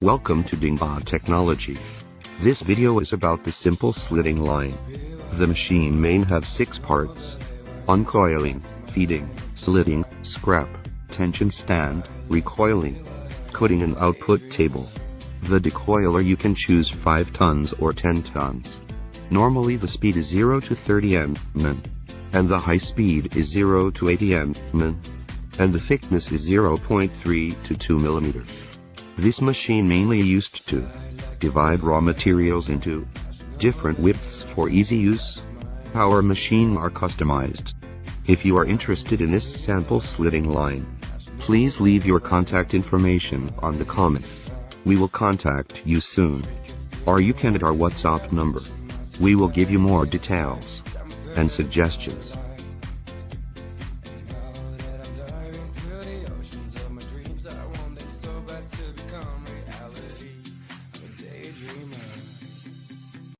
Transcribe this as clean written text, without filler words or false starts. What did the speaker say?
Welcome to Dingba Technology. This video is about the simple slitting line. The machine main have 6 parts: uncoiling, feeding, slitting, scrap, tension stand, recoiling, cutting and output table. The decoiler you can choose 5 tons or 10 tons. Normally the speed is 0 to 30 mm, and the high speed is 0 to 80 mm, and the thickness is 0.3 to 2 mm. This machine mainly used to divide raw materials into different widths for easy use. Our machine are customized. If you are interested in this sample slitting line, please leave your contact information on the comment. We will contact you soon. Or you can at our WhatsApp number. We will give you more details and suggestions.